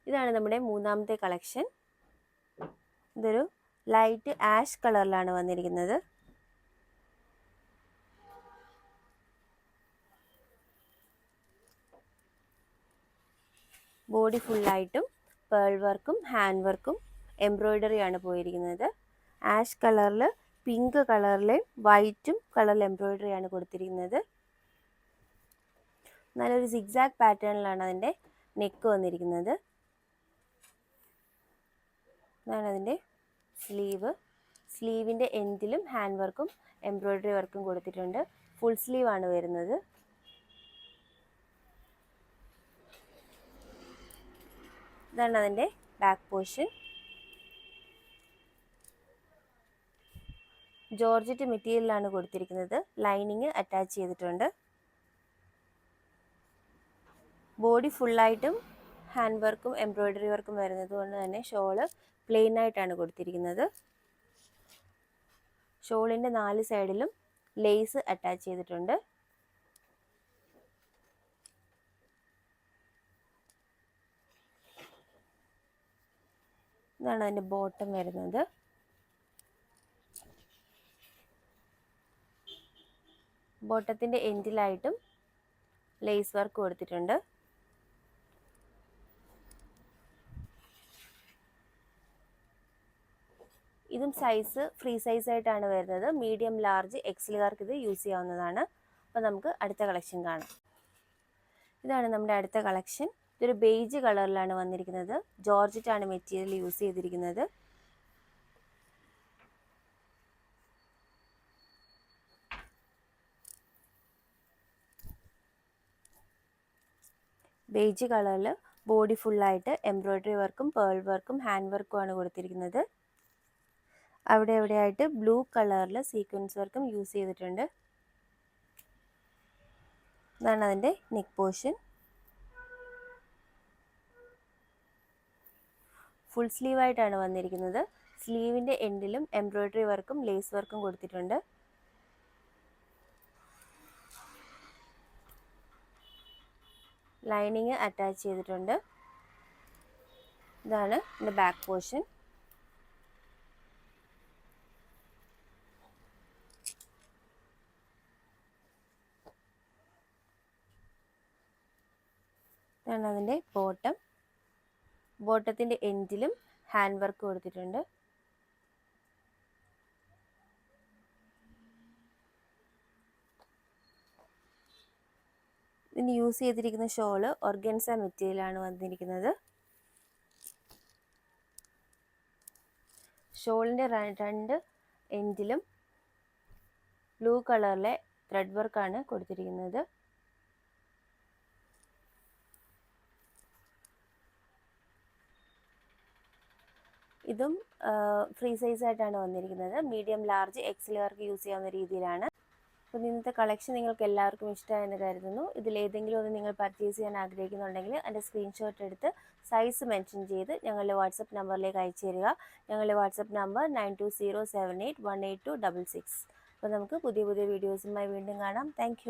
ഇതാണ് നമ്മുടെ മൂന്നാമത്തെ കളക്ഷൻ. ഇതൊരു ലൈറ്റ് ആഷ് കളറിലാണ് വന്നിരിക്കുന്നത്. ബോഡി ഫുള്ളായിട്ടും പേൾ വർക്കും ഹാൻഡ് വർക്കും എംബ്രോയ്ഡറിയാണ് പോയിരിക്കുന്നത്. ആഷ് കളറിൽ പിങ്ക് കളറിൽ വൈറ്റും കളറിൽ എംബ്രോയ്ഡറിയാണ് കൊടുത്തിരിക്കുന്നത്. നല്ലൊരു സിഗ്സാഗ് പാറ്റേണിലാണ് അതിൻ്റെ നെക്ക് വന്നിരിക്കുന്നത്. ഇതാണ് അതിൻ്റെ സ്ലീവിൻ്റെ എൻഡിലും ഹാൻഡ് വർക്കും എംബ്രോയ്ഡറി വർക്കും കൊടുത്തിട്ടുണ്ട്. ഫുൾ സ്ലീവ് ആണ് വരുന്നത്. ഇതാണ് അതിൻ്റെ ബാക്ക് പോർഷൻ. ജോർജറ്റ് മെറ്റീരിയലാണ് കൊടുത്തിരിക്കുന്നത്. ലൈനിങ് അറ്റാച്ച് ചെയ്തിട്ടുണ്ട്. ബോഡി ഫുള്ളായിട്ടും ഹാൻഡ് വർക്കും എംബ്രോയ്ഡറി വർക്കും വരുന്നത് കൊണ്ട് തന്നെ ഷോള് പ്ലെയിൻ ആയിട്ടാണ് കൊടുത്തിരിക്കുന്നത്. ഷോളിൻ്റെ 4 സൈഡിലും ലേസ് അറ്റാച്ച് ചെയ്തിട്ടുണ്ട്. ഇതാണ് അതിൻ്റെ ബോട്ടം വരുന്നത്. ബോട്ടത്തിൻ്റെ എൻഡിലായിട്ടും ലേസ് വർക്ക് കൊടുത്തിട്ടുണ്ട്. ഇതും സൈസ് ഫ്രീ സൈസ് ആയിട്ടാണ് വരുന്നത്. മീഡിയം ലാർജ് എക്സലുകാർക്ക് ഇത് യൂസ് ചെയ്യാവുന്നതാണ്. അപ്പോൾ നമുക്ക് അടുത്ത കളക്ഷൻ കാണാം. ഇതാണ് നമ്മുടെ അടുത്ത കളക്ഷൻ. ഇതൊരു ബേജ് കളറിലാണ് വന്നിരിക്കുന്നത്. ജോർജറ്റ് ആണ് മെറ്റീരിയൽ യൂസ് ചെയ്തിരിക്കുന്നത്. ബേജ് കളറിൽ ബോഡി ഫുള്ളായിട്ട് എംബ്രോയ്ഡറി വർക്കും പേൾ വർക്കും ഹാൻഡ് വർക്കും ആണ് കൊടുത്തിരിക്കുന്നത്. അവിടെ എവിടെയായിട്ട് ബ്ലൂ കളറിൽ സീക്വൻസ് വർക്കും യൂസ് ചെയ്തിട്ടുണ്ട്. ഇതാണ് അതിൻ്റെ നെക്ക് പോർഷൻ. ഫുൾ സ്ലീവ് ആയിട്ടാണ് വന്നിരിക്കുന്നത്. സ്ലീവിൻ്റെ എൻഡിലും എംബ്രോയ്ഡറി വർക്കും ലേസ് വർക്കും കൊടുത്തിട്ടുണ്ട്. ലൈനിങ് അറ്റാച്ച് ചെയ്തിട്ടുണ്ട്. ഇതാണ് ഇതിൻ്റെ ബാക്ക് പോർഷൻ. ഇതാണ് അതിൻ്റെ ബോട്ടം. ബോട്ടത്തിൻ്റെ എൻഡിലും ഹാൻഡ് വർക്ക് കൊടുത്തിട്ടുണ്ട്. ഇതിന് യൂസ് ചെയ്തിരിക്കുന്ന ഷോള് ഓർഗൻസ മെറ്റീരിയലാണ് വന്നിരിക്കുന്നത്. ഷോളിൻ്റെ 2 എൻഡിലും ബ്ലൂ കളറിലെ ത്രെഡ് വർക്കാണ് കൊടുത്തിരിക്കുന്നത്. ഇതും ഫ്രീ സൈസ് ആയിട്ടാണ് വന്നിരിക്കുന്നത്. മീഡിയം ലാർജ് എക്സലുകാർക്ക് യൂസ് ചെയ്യാവുന്ന രീതിയിലാണ്. അപ്പോൾ ഇന്നത്തെ കളക്ഷൻ നിങ്ങൾക്ക് എല്ലാവർക്കും ഇഷ്ടമായെന്ന് കരുതുന്നു. ഇതിലേതെങ്കിലും ഒന്ന് നിങ്ങൾ പർച്ചേസ് ചെയ്യാൻ ആഗ്രഹിക്കുന്നുണ്ടെങ്കിൽ അതിൻ്റെ സ്ക്രീൻഷോട്ട് എടുത്ത് സൈസ് മെൻഷൻ ചെയ്ത് ഞങ്ങളുടെ വാട്സപ്പ് നമ്പറിലേക്ക് അയച്ചു തരിക. ഞങ്ങളുടെ വാട്സപ്പ് നമ്പർ 9207818266. അപ്പോൾ നമുക്ക് പുതിയ വീഡിയോസുമായി വീണ്ടും കാണാം. താങ്ക്